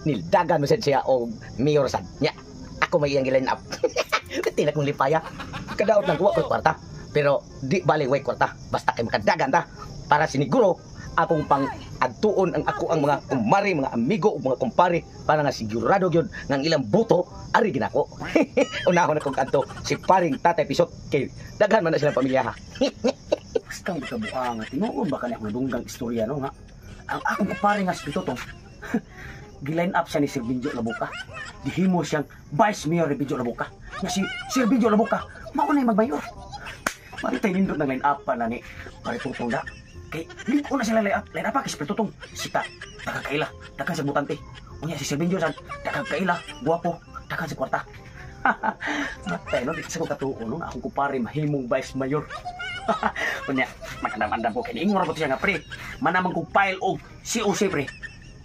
Nildagan mo sad siya o mayor sad. Nya, ako may iyang giline up. Tinak mong lipaya. Kadaot ng kuha ko kwarta. Pero di bali way kwarta. Basta kay makadagan ta. Para siniguro akong pang agtuon ang ako ang mga kumari, mga amigo, mga kumpare para nga sigurado gyud nga ang ilang buto ari ginako. Unahon akong kanto si paring Tatay Pisot kay daghan man na silang pamilya ha. Basta ka buha nga tinuod ba kanang dunggang istorya no nga. Ang akong kapare nga si Pitoto. Giline up siya ni Sir Binjo Labuka. Gihimo siyang Vice Mayor ni Binjo Labuka. Nga si Sir Binjo Labuka mao na magmayor. Maritay nindot ng line up pa na ni Paritutong da. Kay liko na sila line up kay Pitoto. Sita, takakaila, takang sa butante. Unya si Sir Binjo san, takakaila, guwapo, takang sa kwarta. Matay no, di sa ko katuon no, akong kupare mahimong Vice Mayor. Unya, makadamandam ko kay ingor ko siya nga pre. Manamang kong file og COC pre.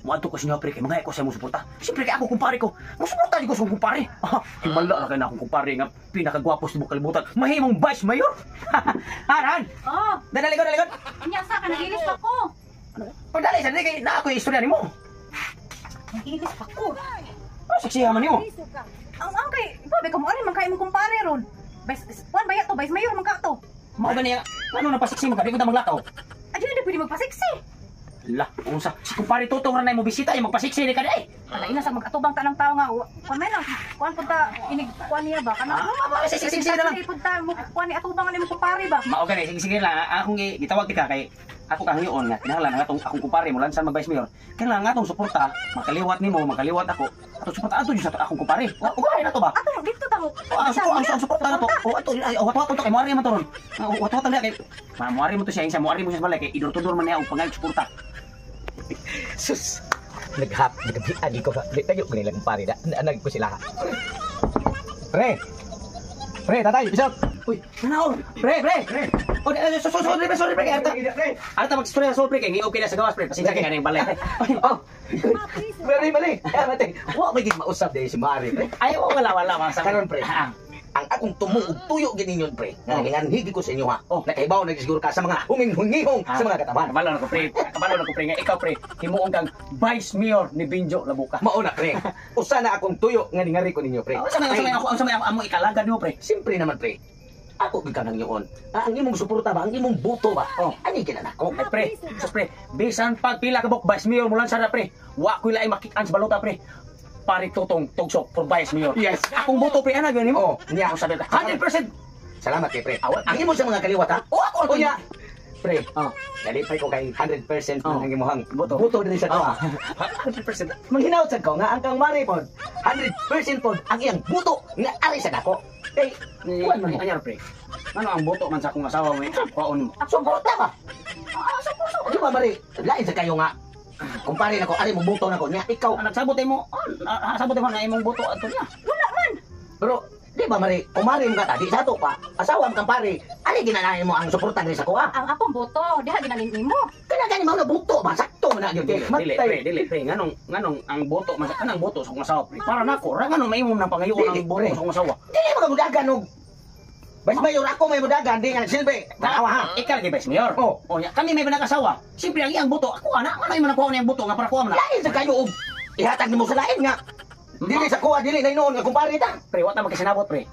Muadto ko sa inyo pre kay mga ko sa imong suporta. Siyempre kay ako kumpare ko. Musuporta di ko sa akong kumpare. Himala na kay na akong kumpare nga pinakagwapo sa kalibutan. Mahimong Vice Mayor. Haran. Oh, Dali ko. anya sa ka nagilis pa ko. Pagdali sa kay na ako istorya nimo. Nagilis pa ko. Siksihan man nimo. Ang kay, ipabe ka mo ani man kay imong kumpare ron. Kuan baya to, Vice Mayor man ka to. Mao ba niya? Ano na pasiksi mo ka? Di ko ta maglakaw. Adi na pwede magpasiksi. La, unsa? Si kumpare Tutong ra nay mo bisita ay magpasiksi ni ka dai. Alay na sa mag-atubang tanang tao nga. Kuan man lang. Kuan punta inig kuan niya ba kana? Sige na lang. Punta mo kuan ni atubang ni mo kumpare ba? Mao gani, sige lang. Akong gitawag ka kay ako kahiyon nga kinahanglan nga atong akong kumpare mo lansan mag Vice Mayor. Kinahanglan nga atong suporta, makaliwat nimo, makaliwat ako. Ato suporta ato sa akong kumpare. Kumpare na to ba? Ato dito ta mo. Ang suporta na to. O ato wato to kay moari man to ron. Wato na kay moari mo to siya insa moari mo siya balay kay idor-tudor man niya og pangayog suporta. Sus. Naghabi ko ba? Tayo ko nilang kumpare da. Anag ko sila ha. Pre, Tatay Pisot. Uy, nanaw. Pre. Oh, sorry, pre. Arta mag-istorya sa pre kay okay na sa gawas pre. Pasensya kay kanang balay. Oh. Bali. Mate. Wa may gid mausap dai si Mari pre. Ayaw wala sa Karon pre. Ang akong tumuog tuyo gininyon pre. Nga ginanhigi ko sa inyo ha. Nakaibaw na siguro ka sa mga huming-hungihong sa mga kataban. Kabalo na ko pre nga ikaw pre. Himuon kang Vice Mayor ni Binjo Labuka. Mao na pre. Usa na akong tuyo nga ningari ko ninyo pre. Sa mga amo ikalaga nimo pre. Siyempre naman pre. Ako gid kanang yoon. Ang imong suporta ba, ang imong boto ba? Ani kinanako. Pre, bisan pag pila ka bok Vice Mayor mulan sa pre. Wa ko ilay makitaan sa balota pre. Pare Tutong tugsok for Vice Mayor. Yes. Akong boto pre ana gyud nimo. Niya Ako sabi 100%. Salamat kay pre. Ang imo sa mga kaliwat ha. Ako niya. Pre, dali pre ko kay 100% ang imuhang boto. Boto din sa kawa. 100%. Manghinaot sad ko nga ang kang mari pod 100% pod ang iyang boto nga ari sa dako. Kay Kuan man anyar pre. Ano ang boto man sa akong asawa mo kuan. suporta ba? Di ba mari? Lain sa kayo nga. Kumpare nako ari mo boto nako niya ikaw. Nagsabot mo. Sabot mo na imong boto adto niya. Wala man. Pero di ba mari, kumari mo ka tadi sa to pa. Asawa mo kang pare. Ari ginanahin mo ang suporta ni sa kuha. Ang akong boto, diha ginalin nimo. Kana gani mo na boto ba sakto man na gyud. Dili pre nganong ang boto man kanang boto sa akong asawa pre. Para nako ra nganong mahimong nang pangayoon ang boto sa akong asawa. Dili mo ka mudagan og Vice Mayor ako may mudagan di nga silbi. Tanawa ha. Ikaw kay Vice Mayor. Oh, kami may nag-asawa. Siyempre ang iyang boto ako ana ano man nakuha niyang boto nga para kuha man. lain sa kayo og ihatag nimo sa lain nga. Dili sa kuha dili na inoon nga kumpare ta. Pre, wa ta magkasinabot pre.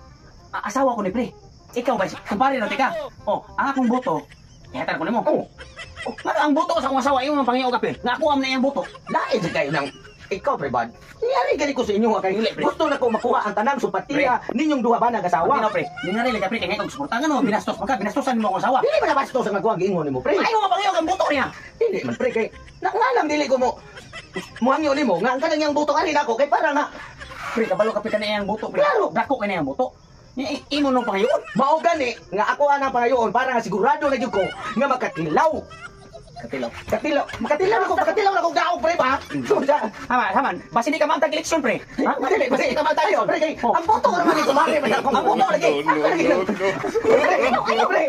Asawa ko ni pre. Ikaw ba, kumpare na tika. Ang akong boto, ihatag ko nimo. Nga ang boto sa akong asawa, iyo man pangiyo ka pre. Nga ako am na iyang boto. Lain sa kayo nang ikaw pre bad. Niyari gani ko sa inyo nga kay gusto na ko makuha ang tanang supatiya ninyong duha ba nag-asawa. Ano pre? Ninari ka pre kay ngay kog suporta ngano binastos man ka, binastosan mo akong asawa. Dili man nabastos ang nagkuha giingon nimo pre. Ayaw nga pangiyo ang boto niya. Dili man pre kay nangalam dili ko mo muhangyo nimo nga ang kanang yang buto ani nako kay para na Pre, kabalo ka pre kaniyang boto pre. Klaro. Dako kaniyang boto. Imo nung pangayoon. mao gani nga ako ana pangayoon para nga sigurado na gyud ko nga makatilaw. Makatilaw na ko gaog pre ba? So sa Haman. Basi di ka mantag eleksyon pre. dili basi ka matayo pre kay ang buto ko naman ito mari man ako ang buto lagi. Pre.